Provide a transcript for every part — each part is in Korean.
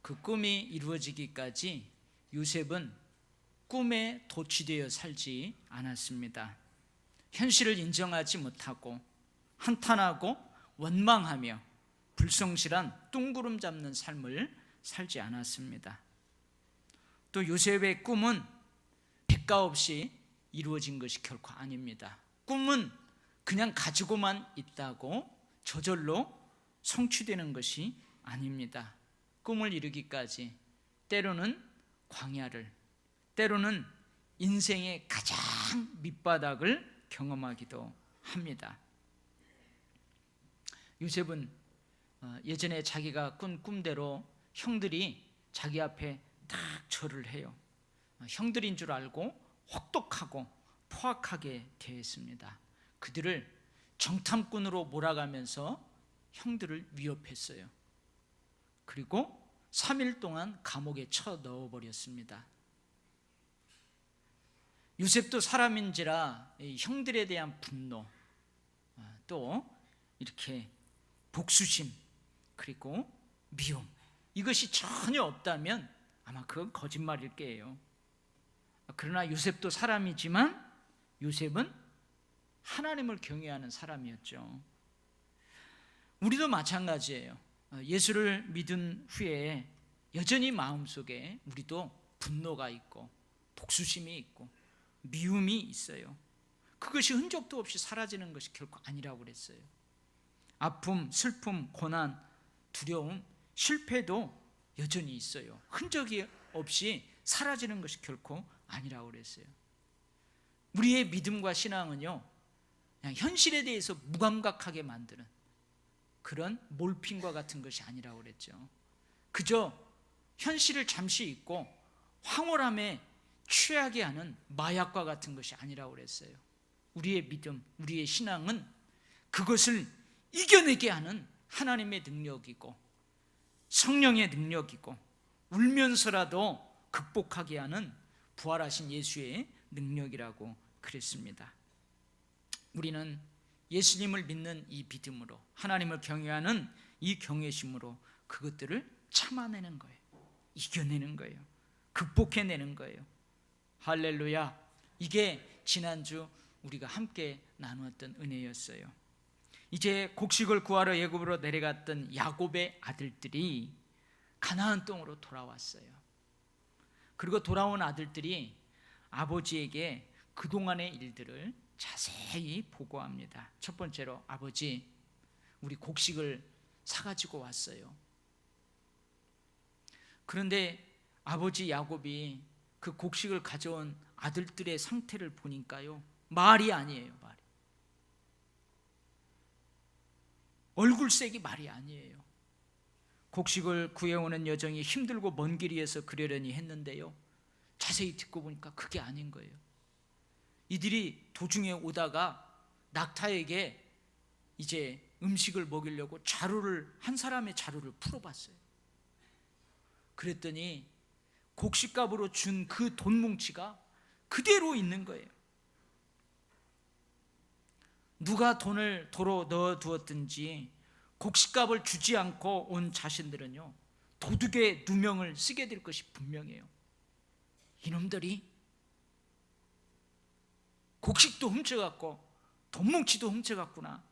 그 꿈이 이루어지기까지 요셉은 꿈에 도취되어 살지 않았습니다. 현실을 인정하지 못하고 한탄하고 원망하며 불성실한 뚱구름 잡는 삶을 살지 않았습니다. 또 요셉의 꿈은 대가 없이 이루어진 것이 결코 아닙니다. 꿈은 그냥 가지고만 있다고 저절로 성취되는 것이 아닙니다. 꿈을 이루기까지 때로는 광야를, 때로는 인생의 가장 밑바닥을 경험하기도 합니다. 요셉은 예전에 자기가 꾼 꿈대로 형들이 자기 앞에 딱 절을 해요. 형들인 줄 알고 혹독하고 포악하게 대했습니다. 그들을 정탐꾼으로 몰아가면서 형들을 위협했어요. 그리고 3일 동안 감옥에 쳐 넣어버렸습니다. 요셉도 사람인지라 형들에 대한 분노, 또 이렇게 복수심, 그리고 미움, 이것이 전혀 없다면 아마 그건 거짓말일 거예요. 그러나 요셉도 사람이지만 요셉은 하나님을 경외하는 사람이었죠. 우리도 마찬가지예요. 예수를 믿은 후에 여전히 마음속에 우리도 분노가 있고 복수심이 있고 미움이 있어요. 그것이 흔적도 없이 사라지는 것이 결코 아니라고 그랬어요. 아픔, 슬픔, 고난, 두려움, 실패도 여전히 있어요. 흔적이 없이 사라지는 것이 결코 아니라고 그랬어요. 우리의 믿음과 신앙은요, 그냥 현실에 대해서 무감각하게 만드는 그런 몰핀과 같은 것이 아니라고 그랬죠. 그저 현실을 잠시 잊고 황홀함에 취하게 하는 마약과 같은 것이 아니라고 그랬어요. 우리의 믿음, 우리의 신앙은 그것을 이겨내게 하는 하나님의 능력이고 성령의 능력이고 울면서라도 극복하게 하는 부활하신 예수의 능력이라고 그랬습니다. 우리는 예수님을 믿는 이 믿음으로, 하나님을 경외하는 이 경외심으로 그것들을 참아내는 거예요. 이겨내는 거예요. 극복해내는 거예요. 할렐루야. 이게 지난주 우리가 함께 나누었던 은혜였어요. 이제 곡식을 구하러 애굽으로 내려갔던 야곱의 아들들이 가나안 땅으로 돌아왔어요. 그리고 돌아온 아들들이 아버지에게 그동안의 일들을 자세히 보고합니다. 첫 번째로, 아버지, 우리 곡식을 사가지고 왔어요. 그런데 아버지 야곱이 그 곡식을 가져온 아들들의 상태를 보니까요, 말이 아니에요. 말이. 얼굴색이 말이 아니에요. 곡식을 구해오는 여정이 힘들고 먼 길이어서 그러려니 했는데요, 자세히 듣고 보니까 그게 아닌 거예요. 이들이 도중에 오다가 낙타에게 이제 음식을 먹이려고 한 사람의 자루를 풀어봤어요. 그랬더니 곡식값으로 준 그 돈 뭉치가 그대로 있는 거예요. 누가 돈을 도로 넣어두었든지 곡식값을 주지 않고 온 자신들은요, 도둑의 누명을 쓰게 될 것이 분명해요. 이놈들이 곡식도 훔쳐갔고 돈 뭉치도 훔쳐갔구나.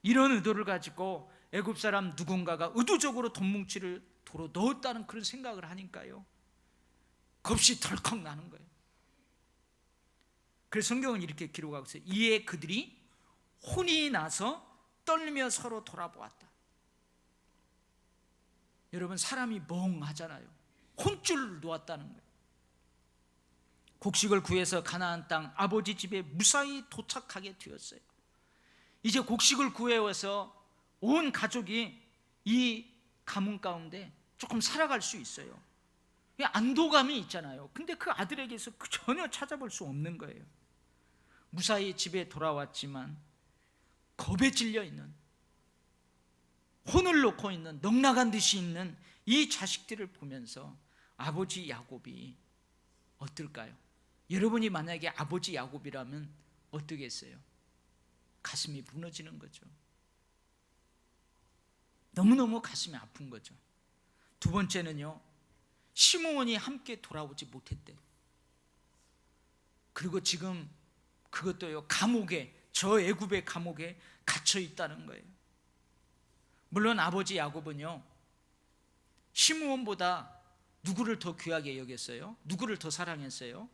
이런 의도를 가지고 애굽 사람 누군가가 의도적으로 돈 뭉치를 도로 넣었다는 그런 생각을 하니까요, 겁이 덜컥 나는 거예요. 그래서 성경은 이렇게 기록하고 있어요. 이에 그들이 혼이 나서 떨며 서로 돌아보았다. 여러분, 사람이 멍하잖아요. 혼쭐을 놓았다는 거예요. 곡식을 구해서 가나안 땅 아버지 집에 무사히 도착하게 되었어요. 이제 곡식을 구해와서 온 가족이 이 가문 가운데 조금 살아갈 수 있어요. 안도감이 있잖아요. 근데 그 아들에게서 전혀 찾아볼 수 없는 거예요. 무사히 집에 돌아왔지만 겁에 질려 있는, 혼을 놓고 있는, 넉나간 듯이 있는 이 자식들을 보면서 아버지 야곱이 어떨까요? 여러분이 만약에 아버지 야곱이라면 어떻겠어요? 가슴이 무너지는 거죠. 너무너무 가슴이 아픈 거죠. 두 번째는요, 시므온이 함께 돌아오지 못했대. 그리고 지금 그것도요, 감옥에, 저 애굽의 감옥에 갇혀 있다는 거예요. 물론 아버지 야곱은요, 시므온보다 누구를 더 귀하게 여겼어요? 누구를 더 사랑했어요?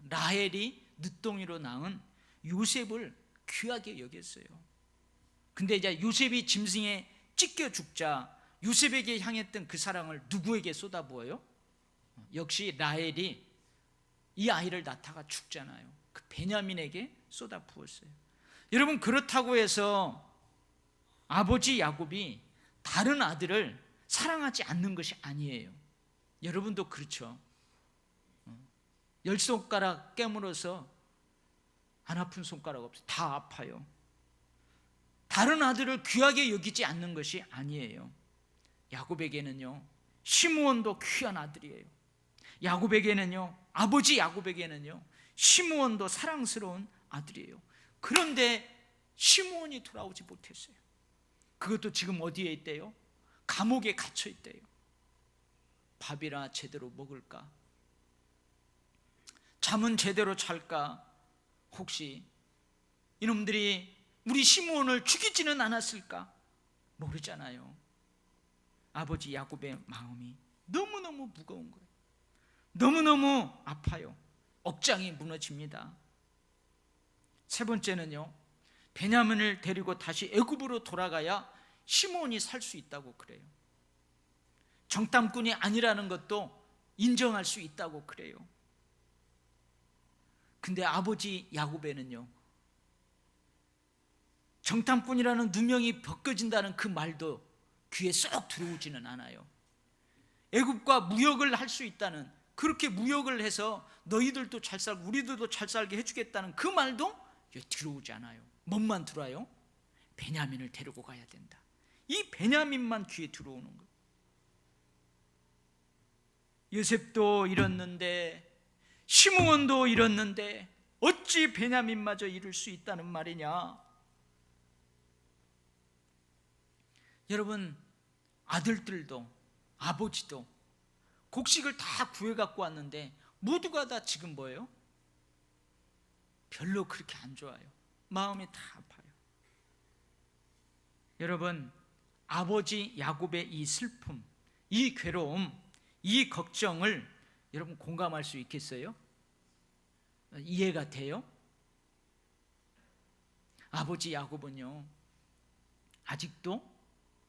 라헬이 늦둥이로 낳은 요셉을 귀하게 여겼어요. 근데 이제 요셉이 짐승에 찢겨 죽자 요셉에게 향했던 그 사랑을 누구에게 쏟아부어요? 역시 라헬이 이 아이를 낳다가 죽잖아요. 그 베냐민에게 쏟아부었어요. 여러분, 그렇다고 해서 아버지 야곱이 다른 아들을 사랑하지 않는 것이 아니에요. 여러분도 그렇죠. 10손가락 깨물어서 안 아픈 손가락 없어요. 다 아파요. 다른 아들을 귀하게 여기지 않는 것이 아니에요. 야곱에게는요, 시므온도 귀한 아들이에요. 야곱에게는요, 아버지 야곱에게는요, 시므온도 사랑스러운 아들이에요. 그런데 시므온이 돌아오지 못했어요. 그것도 지금 어디에 있대요? 감옥에 갇혀 있대요. 밥이나 제대로 먹을까? 잠은 제대로 잘까? 혹시 이놈들이 우리 시므온을 죽이지는 않았을까? 모르잖아요. 아버지 야곱의 마음이 너무너무 무거운 거예요. 너무너무 아파요. 억장이 무너집니다. 세 번째는요, 베냐민을 데리고 다시 애굽으로 돌아가야 시므온이 살 수 있다고 그래요. 정탐꾼이 아니라는 것도 인정할 수 있다고 그래요. 근데 아버지 야곱에는요, 정탐꾼이라는 누명이 벗겨진다는 그 말도 귀에 쏙 들어오지는 않아요. 애굽과 무역을 할 수 있다는, 그렇게 무역을 해서 너희들도 잘 살고 우리들도 잘 살게 해주겠다는 그 말도 들어오지 않아요. 뭔만 들어와요? 베냐민을 데리고 가야 된다. 이 베냐민만 귀에 들어오는 거예요. 요셉도 잃었는데 시므온도 잃었는데 어찌 베냐민마저 잃을 수 있다는 말이냐? 여러분, 아들들도 아버지도 곡식을 다 구해갖고 왔는데 모두가 다 지금 뭐예요? 별로 그렇게 안 좋아요. 마음이 다 아파요. 여러분, 아버지 야곱의 이 슬픔, 이 괴로움, 이 걱정을 여러분 공감할 수 있겠어요? 이해가 돼요? 아버지 야곱은요, 아직도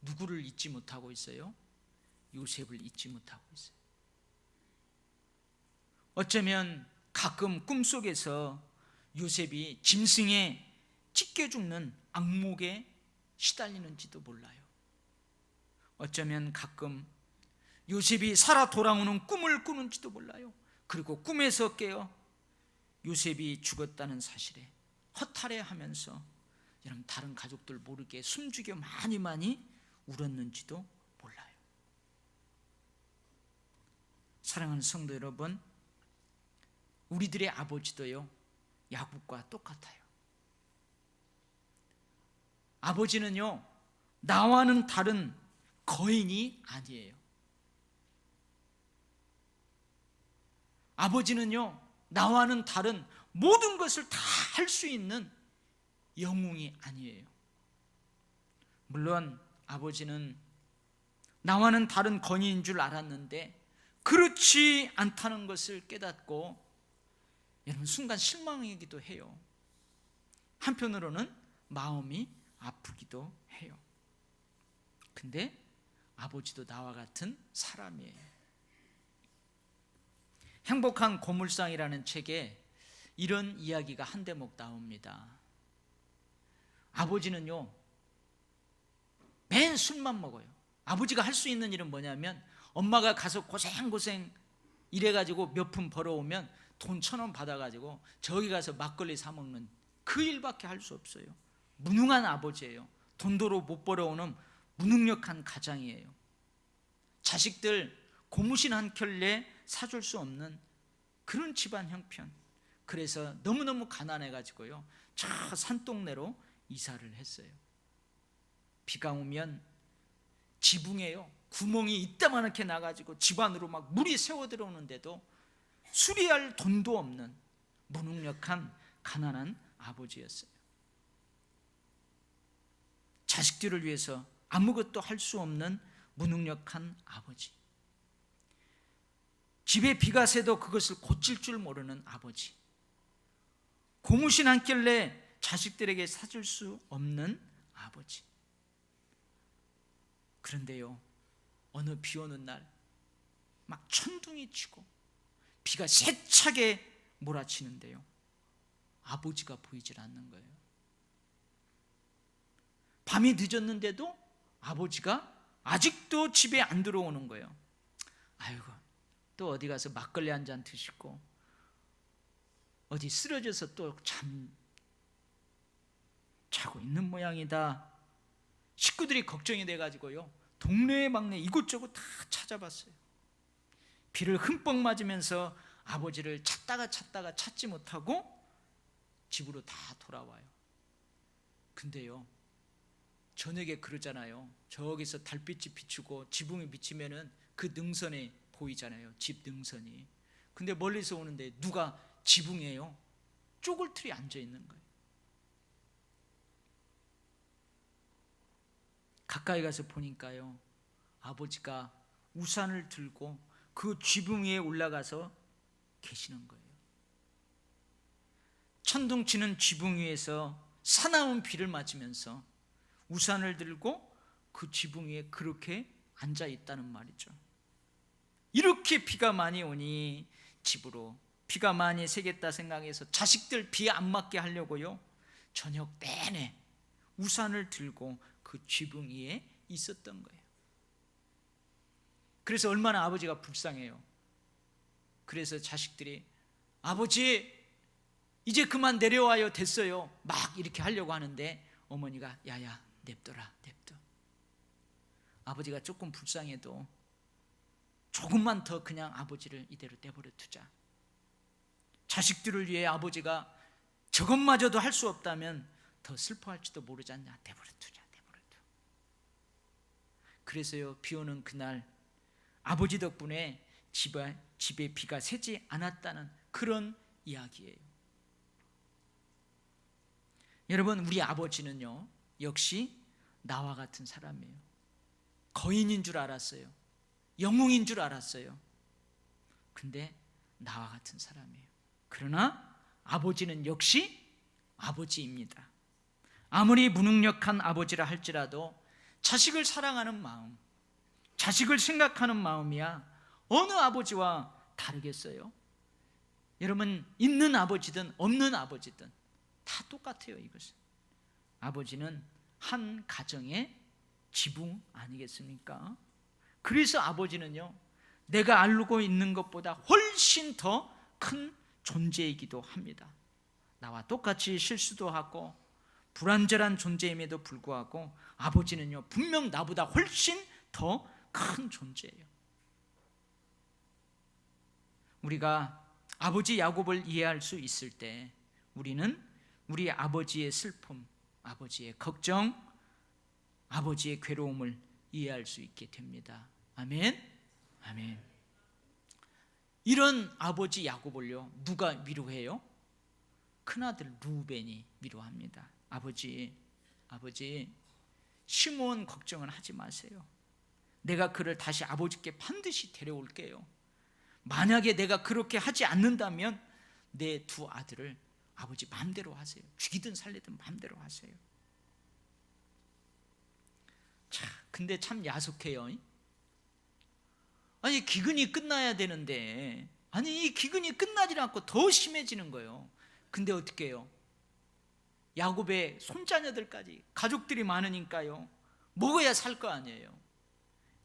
누구를 잊지 못하고 있어요? 요셉을 잊지 못하고 있어요. 어쩌면 가끔 꿈속에서 요셉이 짐승에 찢겨 죽는 악몽에 시달리는지도 몰라요. 어쩌면 가끔 요셉이 살아 돌아오는 꿈을 꾸는지도 몰라요. 그리고 꿈에서 깨어 요셉이 죽었다는 사실에 허탈해하면서 여러분 다른 가족들 모르게 숨죽여 많이 울었는지도 몰라요. 사랑하는 성도 여러분, 우리들의 아버지도요, 야곱과 똑같아요. 아버지는요, 나와는 다른 거인이 아니에요. 아버지는요, 나와는 다른 모든 것을 다 할 수 있는 영웅이 아니에요. 물론 아버지는 나와는 다른 거인인 줄 알았는데 그렇지 않다는 것을 깨닫고 여러분 순간 실망이기도 해요. 한편으로는 마음이 아프기도 해요. 근데 아버지도 나와 같은 사람이에요. 행복한 고물상이라는 책에 이런 이야기가 한 대목 나옵니다. 아버지는요, 맨 술만 먹어요. 아버지가 할 수 있는 일은 뭐냐면 엄마가 가서 고생 일해가지고 몇 푼 벌어오면 돈 1,000원 받아가지고 저기 가서 막걸리 사 먹는 그 일밖에 할 수 없어요. 무능한 아버지예요. 돈도로 못 벌어오는 무능력한 가장이에요. 자식들 고무신 한 켤레 사줄 수 없는 그런 집안 형편. 그래서 너무너무 가난해가지고요, 저 산동네로 이사를 했어요. 비가 오면 지붕에요 구멍이 이따만하게 나가지고 집 안으로 막 물이 새어 들어오는데도 수리할 돈도 없는 무능력한 가난한 아버지였어요. 자식들을 위해서 아무것도 할 수 없는 무능력한 아버지. 집에 비가 새도 그것을 고칠 줄 모르는 아버지. 고무신 한 켤레 자식들에게 사줄 수 없는 아버지. 그런데요, 어느 비 오는 날 막 천둥이 치고 비가 세차게 몰아치는데요, 아버지가 보이질 않는 거예요. 밤이 늦었는데도 아버지가 아직도 집에 안 들어오는 거예요. 아이고, 또 어디 가서 막걸리 한 잔 드시고 어디 쓰러져서 또 자고 있는 모양이다. 식구들이 걱정이 돼가지고요, 동네 막내 이곳저곳 다 찾아봤어요. 비를 흠뻑 맞으면서 아버지를 찾다가 찾지 못하고 집으로 다 돌아와요. 근데요, 저녁에 그러잖아요. 저기서 달빛이 비추고 지붕이 비치면은 그 능선에 보이잖아요, 집 능선이. 근데 멀리서 오는데 누가 지붕에요, 쪼글틀이 앉아 있는 거예요. 가까이 가서 보니까요, 아버지가 우산을 들고 그 지붕 위에 올라가서 계시는 거예요. 천둥 치는 지붕 위에서 사나운 비를 맞으면서 우산을 들고 그 지붕 위에 그렇게 앉아 있다는 말이죠. 이렇게 비가 많이 오니 집으로 비가 많이 새겠다 생각해서 자식들 비 안 맞게 하려고요, 저녁 내내 우산을 들고 그 지붕 위에 있었던 거예요. 그래서 얼마나 아버지가 불쌍해요. 그래서 자식들이 아버지 이제 그만 내려와요, 됐어요, 막 이렇게 하려고 하는데 어머니가 야야 냅둬라, 냅둬. 아버지가 조금 불쌍해도 조금만 더 그냥 아버지를 이대로 내버려 두자. 자식들을 위해 아버지가 저것마저도 할 수 없다면 더 슬퍼할지도 모르지 않냐, 내버려 두자, 내버려 둬. 그래서요, 비 오는 그날 아버지 덕분에 집에 비가 새지 않았다는 그런 이야기예요. 여러분, 우리 아버지는요, 역시 나와 같은 사람이에요. 거인인 줄 알았어요. 영웅인 줄 알았어요. 근데 나와 같은 사람이에요. 그러나 아버지는 역시 아버지입니다. 아무리 무능력한 아버지라 할지라도 자식을 사랑하는 마음, 자식을 생각하는 마음이야 어느 아버지와 다르겠어요? 여러분, 있는 아버지든 없는 아버지든 다 똑같아요. 이것은 아버지는 한 가정의 지붕 아니겠습니까? 그래서 아버지는요, 내가 알고 있는 것보다 훨씬 더 큰 존재이기도 합니다. 나와 똑같이 실수도 하고 불완전한 존재임에도 불구하고 아버지는요, 분명 나보다 훨씬 더 큰 존재예요. 우리가 아버지 야곱을 이해할 수 있을 때 우리는 우리 아버지의 슬픔, 아버지의 걱정, 아버지의 괴로움을 이해할 수 있게 됩니다. 아멘. 아멘. 이런 아버지 야곱을요, 누가 위로해요? 큰아들 루벤이 위로합니다. 아버지 시므온 걱정은 하지 마세요. 내가 그를 다시 아버지께 반드시 데려올게요. 만약에 내가 그렇게 하지 않는다면 내 두 아들을 아버지 마음대로 하세요. 죽이든 살리든 마음대로 하세요. 자, 근데 참 야속해요. 아니, 기근이 끝나야 되는데, 아니, 이 기근이 끝나지 않고 더 심해지는 거예요. 근데 어떻게 해요? 야곱의 손자녀들까지, 가족들이 많으니까요, 먹어야 살 거 아니에요.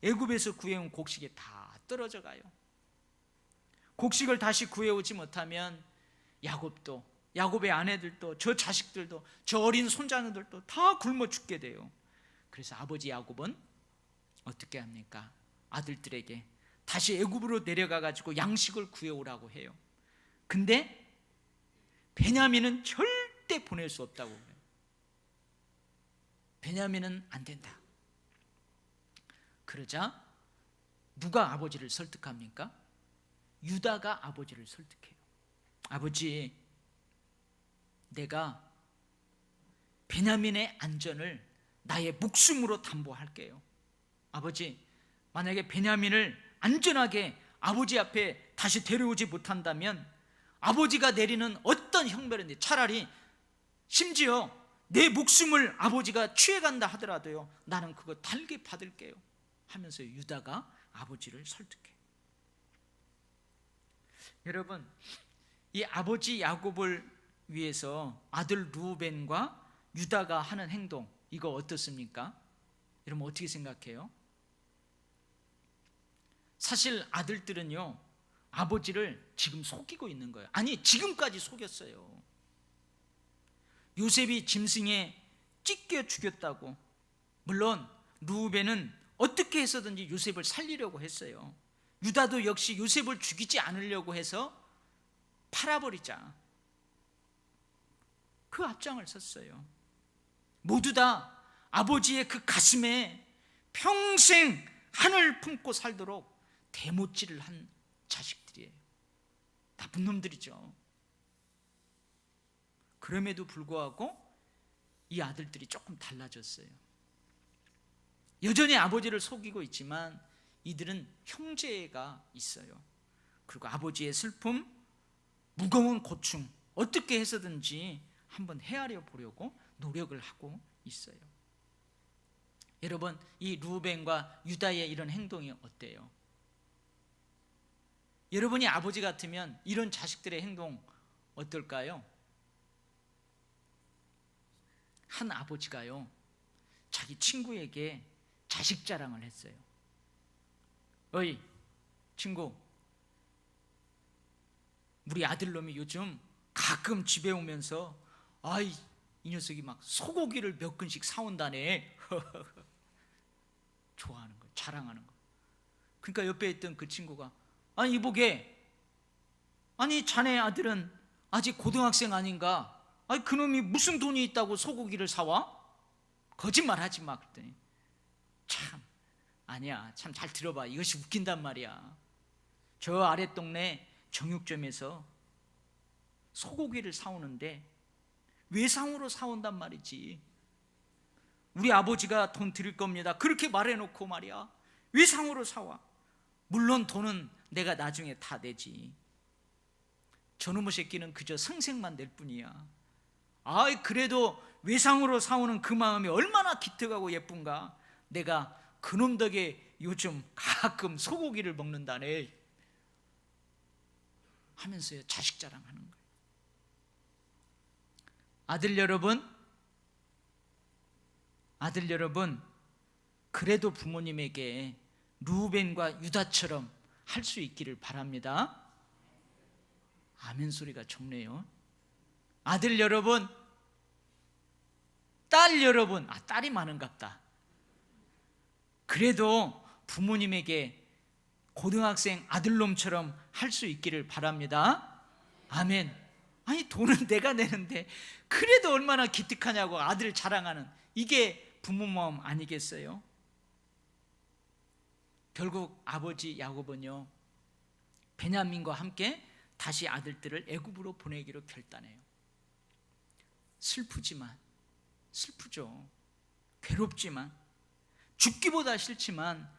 애굽에서 구해온 곡식이 다 떨어져 가요. 곡식을 다시 구해오지 못하면 야곱도, 야곱의 아내들도, 저 자식들도, 저 어린 손자녀들도 다 굶어 죽게 돼요. 그래서 아버지 야곱은 어떻게 합니까? 아들들에게 다시 애굽으로 내려가 가지고 양식을 구해오라고 해요. 근데 베냐민은 절대 보낼 수 없다고 그래요. 베냐민은 안 된다. 그러자 누가 아버지를 설득합니까? 유다가 아버지를 설득해요. 아버지, 내가 베냐민의 안전을 나의 목숨으로 담보할게요. 아버지, 만약에 베냐민을 안전하게 아버지 앞에 다시 데려오지 못한다면 아버지가 내리는 어떤 형벌인데, 차라리 심지어 내 목숨을 아버지가 취해간다 하더라도요, 나는 그거 달게 받을게요 하면서 유다가 아버지를 설득해요. 여러분, 이 아버지 야곱을 위해서 아들 루벤과 유다가 하는 행동, 이거 어떻습니까? 여러분 어떻게 생각해요? 사실 아들들은요, 아버지를 지금 속이고 있는 거예요. 아니, 지금까지 속였어요. 요셉이 짐승에 찢겨 죽였다고. 물론 루벤은 어떻게 해서든지 요셉을 살리려고 했어요. 유다도 역시 요셉을 죽이지 않으려고 해서 팔아버리자, 그 앞장을 섰어요. 모두 다 아버지의 그 가슴에 평생 한을 품고 살도록 대못질을 한 자식들이에요. 나쁜 놈들이죠. 그럼에도 불구하고 이 아들들이 조금 달라졌어요. 여전히 아버지를 속이고 있지만 이들은 형제가 있어요. 그리고 아버지의 슬픔, 무거운 고충, 어떻게 해서든지 한번 헤아려 보려고 노력을 하고 있어요. 여러분, 이 루벤과 유다의 이런 행동이 어때요? 여러분이 아버지 같으면 이런 자식들의 행동 어떨까요? 한 아버지가요, 자기 친구에게 자식 자랑을 했어요. 어이 친구, 우리 아들놈이 요즘 가끔 집에 오면서 아이, 이 녀석이 막 소고기를 몇 근씩 사온다네. 좋아하는 거, 자랑하는 거. 그러니까 옆에 있던 그 친구가, 아니 이보게, 아니 자네 아들은 아직 고등학생 아닌가? 아니 그놈이 무슨 돈이 있다고 소고기를 사와? 거짓말 하지 마. 그랬더니, 참 아니야, 참 잘 들어봐, 이것이 웃긴단 말이야. 저 아랫동네 정육점에서 소고기를 사오는데 외상으로 사온단 말이지. 우리 아버지가 돈 드릴 겁니다 그렇게 말해놓고 말이야, 외상으로 사와. 물론 돈은 내가 나중에 다 내지. 저놈의 새끼는 그저 생색만 낼 뿐이야. 아이, 그래도 외상으로 사오는 그 마음이 얼마나 기특하고 예쁜가. 내가 그놈 덕에 요즘 가끔 소고기를 먹는다네 하면서요, 자식 자랑하는 거예요. 아들 여러분, 그래도 부모님에게 루벤과 유다처럼 할 수 있기를 바랍니다. 아멘 소리가 적네요. 아들 여러분, 딸 여러분, 딸이 많은갑다. 그래도 부모님에게 고등학생 아들놈처럼 할 수 있기를 바랍니다. 아멘. 아니, 돈은 내가 내는데 그래도 얼마나 기특하냐고 아들 자랑하는, 이게 부모 마음 아니겠어요? 결국 아버지 야곱은요, 베냐민과 함께 다시 아들들을 애굽으로 보내기로 결단해요. 슬프죠. 괴롭지만, 죽기보다 싫지만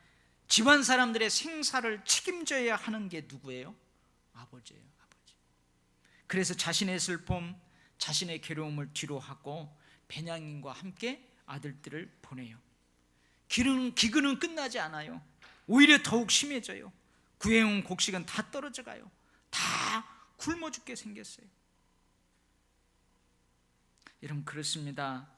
집안 사람들의 생사를 책임져야 하는 게 누구예요? 아버지예요, 아버지. 그래서 자신의 슬픔, 자신의 괴로움을 뒤로하고 베냐민과 함께 아들들을 보내요. 기근은 끝나지 않아요. 오히려 더욱 심해져요. 구해온 곡식은 다 떨어져 가요. 다 굶어 죽게 생겼어요. 여러분, 그렇습니다.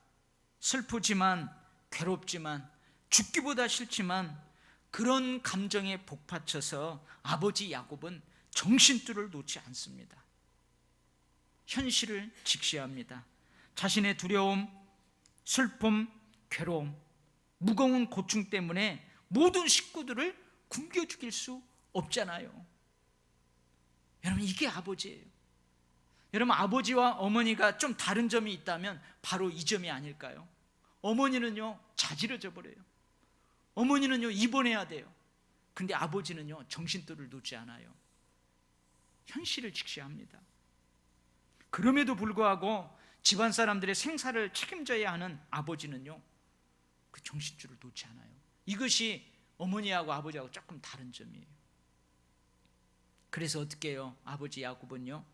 슬프지만, 괴롭지만, 죽기보다 싫지만 그런 감정에 복받쳐서 아버지 야곱은 정신줄을 놓지 않습니다. 현실을 직시합니다. 자신의 두려움, 슬픔, 괴로움, 무거운 고충 때문에 모든 식구들을 굶겨 죽일 수 없잖아요. 여러분, 이게 아버지예요. 여러분, 아버지와 어머니가 좀 다른 점이 있다면 바로 이 점이 아닐까요? 어머니는요, 자지러져 버려요. 어머니는요, 입원해야 돼요. 근데 아버지는요, 정신줄을 놓지 않아요. 현실을 직시합니다. 그럼에도 불구하고 집안 사람들의 생사를 책임져야 하는 아버지는요, 그 정신줄을 놓지 않아요. 이것이 어머니하고 아버지하고 조금 다른 점이에요. 그래서 어떻게 해요? 아버지 야곱은요,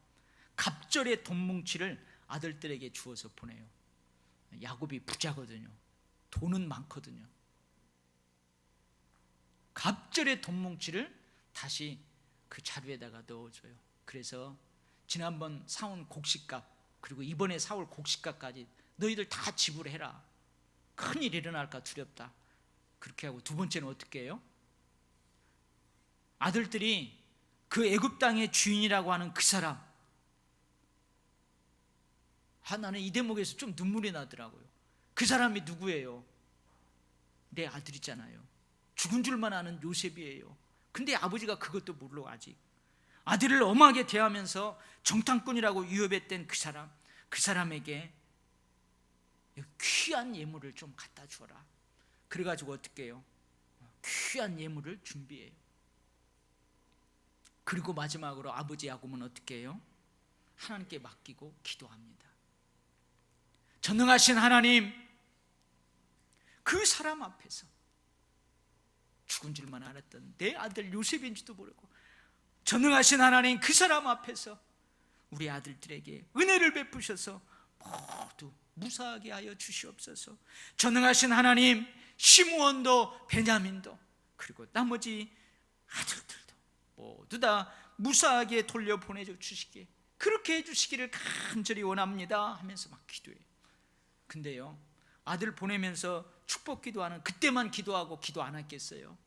갑절의 돈 뭉치를 아들들에게 주어서 보내요. 야곱이 부자거든요. 돈은 많거든요. 갑절의 돈 뭉치를 다시 그 자루에다가 넣어줘요. 그래서 지난번 사온 곡식값, 그리고 이번에 사올 곡식값까지 너희들 다 지불해라. 큰일 일어날까 두렵다. 그렇게 하고 두 번째는 어떻게 해요? 아들들이 그 애굽 땅의 주인이라고 하는 그 사람, 나는 이 대목에서 좀 눈물이 나더라고요. 그 사람이 누구예요? 내 아들이잖아요. 죽은 줄만 아는 요셉이에요. 근데 아버지가 그것도 모르고 아직 아들을 엄하게 대하면서 정탐꾼이라고 위협했던 그 사람에게 귀한 예물을 좀 갖다 주어라. 그래가지고 어떻게 해요? 귀한 예물을 준비해요. 그리고 마지막으로 아버지 야곱은 어떻게 해요? 하나님께 맡기고 기도합니다. 전능하신 하나님, 그 사람 앞에서 죽은 줄만 알았던 내 아들 요셉인지도 모르고, 전능하신 하나님, 그 사람 앞에서 우리 아들들에게 은혜를 베푸셔서 모두 무사하게 하여 주시옵소서. 전능하신 하나님, 시므온도 베냐민도 그리고 나머지 아들들도 모두 다 무사하게 돌려보내줘 주시기에 그렇게 해주시기를 간절히 원합니다 하면서 막 기도해요. 근데요, 아들 보내면서 축복 기도하는 그때만 기도하고 기도 안 했겠어요?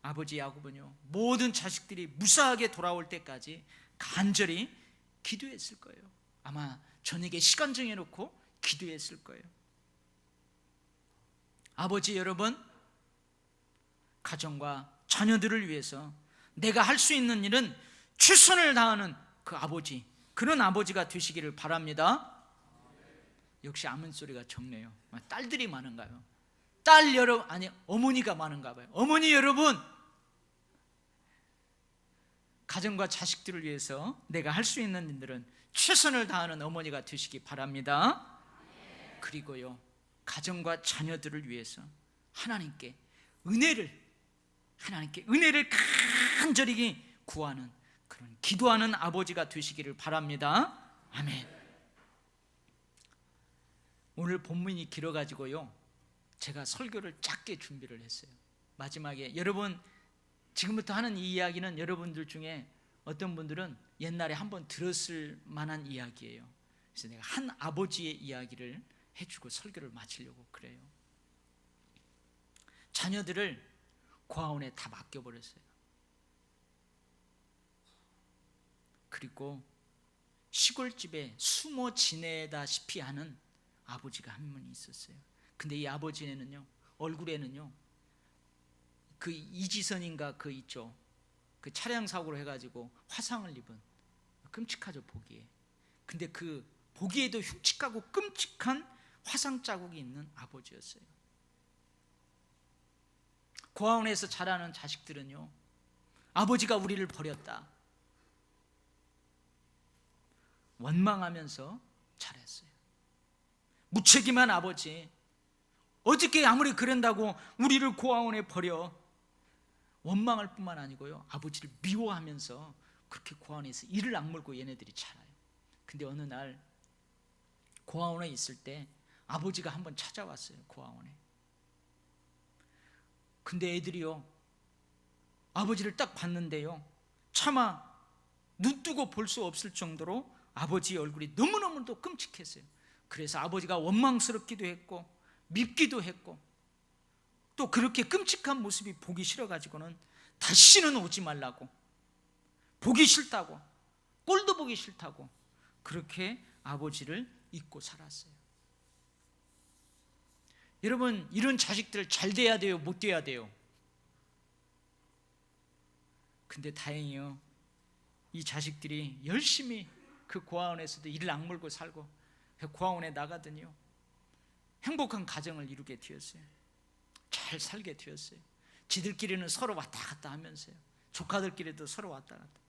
아버지 야곱은요, 모든 자식들이 무사하게 돌아올 때까지 간절히 기도했을 거예요. 아마 저녁에 시간 정해놓고 기도했을 거예요. 아버지 여러분, 가정과 자녀들을 위해서 내가 할 수 있는 일은 최선을 다하는 그 아버지, 그런 아버지가 되시기를 바랍니다. 역시 아멘 소리가 적네요. 딸들이 많은가요? 딸 여러분, 아니 어머니가 많은가 봐요. 어머니 여러분, 가정과 자식들을 위해서 내가 할 수 있는 일들은 최선을 다하는 어머니가 되시기 바랍니다. 그리고요, 가정과 자녀들을 위해서 하나님께 은혜를 간절히 구하는 그런 기도하는 아버지가 되시기를 바랍니다. 아멘. 오늘 본문이 길어가지고요, 제가 설교를 짧게 준비를 했어요. 마지막에 여러분, 지금부터 하는 이 이야기는 여러분들 중에 어떤 분들은 옛날에 한번 들었을 만한 이야기예요. 그래서 내가 한 아버지의 이야기를 해주고 설교를 마치려고 그래요. 자녀들을 고아원에 다 맡겨버렸어요. 그리고 시골집에 숨어 지내다시피 하는 아버지가 한 분이 있었어요. 근데 이 아버지는요, 얼굴에는요, 그 이지선인가 그 있죠, 그 차량 사고로 해가지고 화상을 입은, 끔찍하죠 보기에. 근데 그 보기에도 흉측하고 끔찍한 화상 자국이 있는 아버지였어요. 고아원에서 자라는 자식들은요, 아버지가 우리를 버렸다 원망하면서 자랐어요. 무책임한 아버지, 어떻게 아무리 그런다고 우리를 고아원에 버려. 원망할 뿐만 아니고요, 아버지를 미워하면서 그렇게 고아원에서 이를 악물고 얘네들이 자라요. 근데 어느 날 고아원에 있을 때 아버지가 한번 찾아왔어요, 고아원에. 근데 애들이요, 아버지를 딱 봤는데요, 차마 눈 뜨고 볼 수 없을 정도로 아버지의 얼굴이 너무너무도 끔찍했어요. 그래서 아버지가 원망스럽기도 했고 밉기도 했고, 또 그렇게 끔찍한 모습이 보기 싫어가지고는 다시는 오지 말라고, 보기 싫다고, 꼴도 보기 싫다고 그렇게 아버지를 잊고 살았어요. 여러분, 이런 자식들 잘 돼야 돼요, 못 돼야 돼요? 근데 다행히요, 이 자식들이 열심히 그 고아원에서도 이를 악물고 살고 고아원에 나가더니요, 행복한 가정을 이루게 되었어요. 잘 살게 되었어요. 지들끼리는 서로 왔다 갔다 하면서요. 조카들끼리도 서로 왔다 갔다.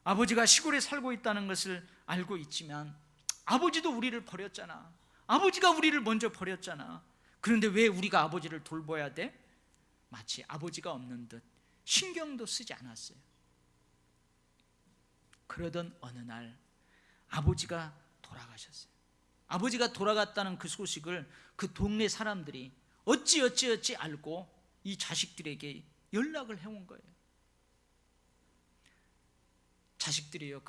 아버지가 시골에 살고 있다는 것을 알고 있지만 아버지도 우리를 버렸잖아. 아버지가 우리를 먼저 버렸잖아. 그런데 왜 우리가 아버지를 돌봐야 돼? 마치 아버지가 없는 듯 신경도 쓰지 않았어요. 그러던 어느 날 아버지가 돌아가셨어요. 아버지가 돌아갔다는 그 소식을 그 동네 사람들이 어찌 알고 이 자식들에게 연락을 해온 거예요. 자식들이요,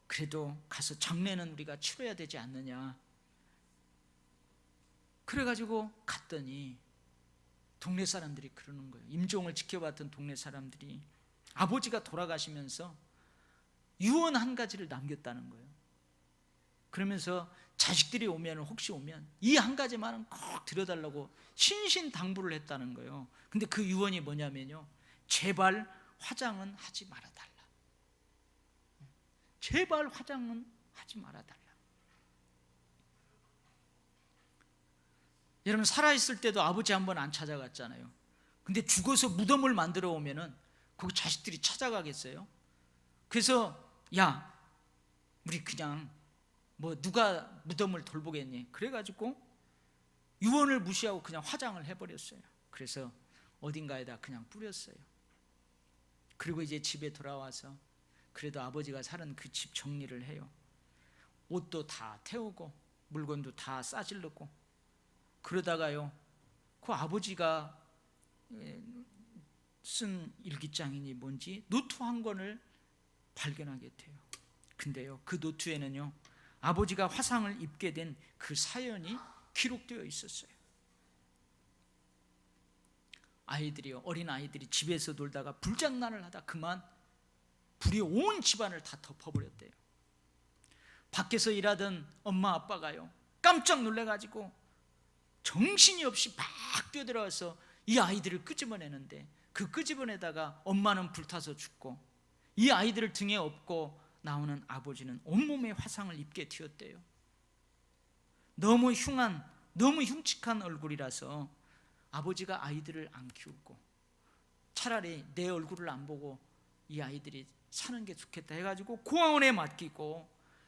그래도 가서 장례는 우리가 치러야 되지 않느냐. 그래가지고 갔더니 동네 사람들이 그러는 거예요. 임종을 지켜봤던 동네 사람들이 아버지가 돌아가시면서 유언 한 가지를 남겼다는 거예요. 그러면서 자식들이 혹시 오면 이 한 가지만은 꼭 들어달라고 신신당부를 했다는 거예요. 근데 그 유언이 뭐냐면요, 제발 화장은 하지 말아달라. 제발 화장은 하지 말아달라. 여러분, 살아있을 때도 아버지 한 번 안 찾아갔잖아요. 근데 죽어서 무덤을 만들어 오면은 거기 자식들이 찾아가겠어요? 그래서 야, 우리 그냥 누가 무덤을 돌보겠니? 그래가지고 유언을 무시하고 그냥 화장을 해버렸어요. 그래서 어딘가에다 그냥 뿌렸어요. 그리고 이제 집에 돌아와서 그래도 아버지가 사는 그 집 정리를 해요. 옷도 다 태우고 물건도 다 싸질렀고, 그러다가요, 그 아버지가 쓴 일기장이니 뭔지 노트 한 권을 발견하게 돼요. 근데요, 그 노트에는요, 아버지가 화상을 입게 된 그 사연이 기록되어 있었어요. 어린 아이들이 집에서 놀다가 불장난을 하다 그만 불이 온 집안을 다 덮어버렸대요. 밖에서 일하던 엄마 아빠가요, 깜짝 놀래가지고 정신이 없이 막 뛰어들어와서 이 아이들을 끄집어내는데, 그 끄집어내다가 엄마는 불타서 죽고 이 아이들을 등에 업고 나오는 아버지는 온몸에 화상을 입게 되었대요. 너무 흉측한 얼굴이라서 아버지가 아이들을 안 키우고 차라리 내 얼굴을 안 보고 이 아이들이 사는 게 좋겠다 해가지고 고아원에 맡기고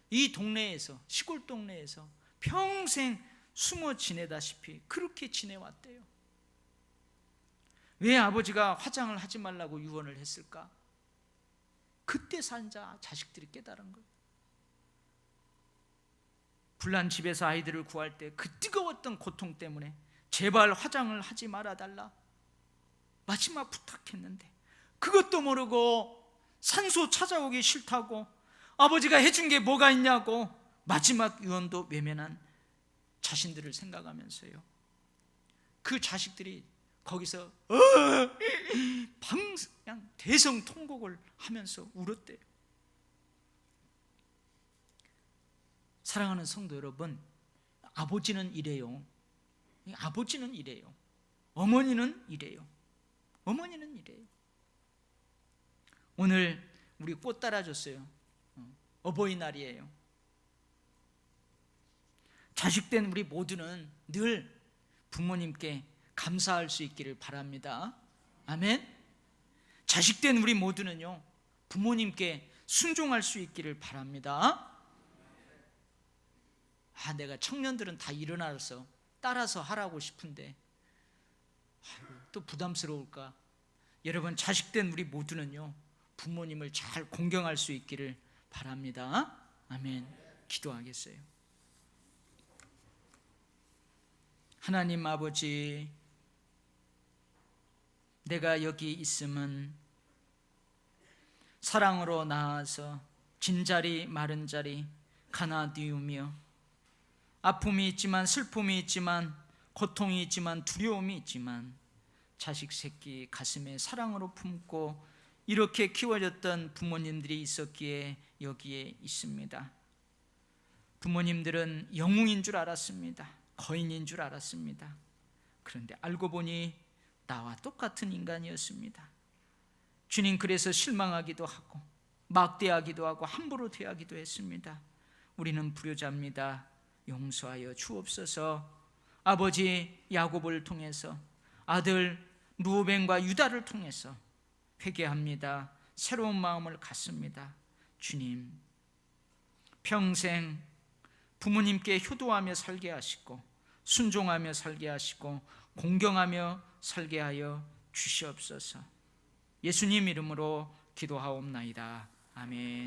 이 동네에서, 시골 동네에서 평생 숨어 지내다시피 그렇게 지내왔대요. 왜 아버지가 화장을 하지 말라고 유언을 했을까? 그때 산자 자식들이 깨달은 거예요. 불난 집에서 아이들을 구할 때 그 뜨거웠던 고통 때문에 제발 화장을 하지 말아달라 마지막 부탁했는데, 그것도 모르고 산소 찾아오기 싫다고, 아버지가 해준 게 뭐가 있냐고 마지막 유언도 외면한 자신들을 생각하면서요, 그 자식들이 거기서 그냥 대성통곡을 하면서 울었대요. 사랑하는 성도 여러분, 아버지는 이래요. 아버지는 이래요. 어머니는 이래요. 어머니는 이래요. 오늘 우리 꽃 따라줬어요. 어버이날이에요. 자식된 우리 모두는 늘 부모님께 감사할 수 있기를 바랍니다. 아멘. 자식된 우리 모두는요, 부모님께 순종할 수 있기를 바랍니다. 내가 청년들은 다 일어나서 따라서 하라고 싶은데 또 부담스러울까? 여러분, 자식된 우리 모두는요, 부모님을 잘 공경할 수 있기를 바랍니다. 아멘. 기도하겠어요. 하나님 아버지, 내가 여기 있음은 사랑으로 나아서 진자리 마른 자리 가나디우며, 아픔이 있지만 슬픔이 있지만 고통이 있지만 두려움이 있지만 자식 새끼 가슴에 사랑으로 품고 이렇게 키워졌던 부모님들이 있었기에 여기에 있습니다. 부모님들은 영웅인 줄 알았습니다. 거인인 줄 알았습니다. 그런데 알고 보니 나와 똑같은 인간이었습니다. 주님, 그래서 실망하기도 하고 막대하기도 하고 함부로 대하기도 했습니다. 우리는 불효자입니다. 용서하여 주옵소서. 아버지 야곱을 통해서 아들 루벤과 유다를 통해서 회개합니다. 새로운 마음을 갖습니다. 주님, 평생 부모님께 효도하며 살게 하시고 순종하며 살게 하시고 공경하며 살게 하여 주시옵소서. 예수님 이름으로 기도하옵나이다. 아멘.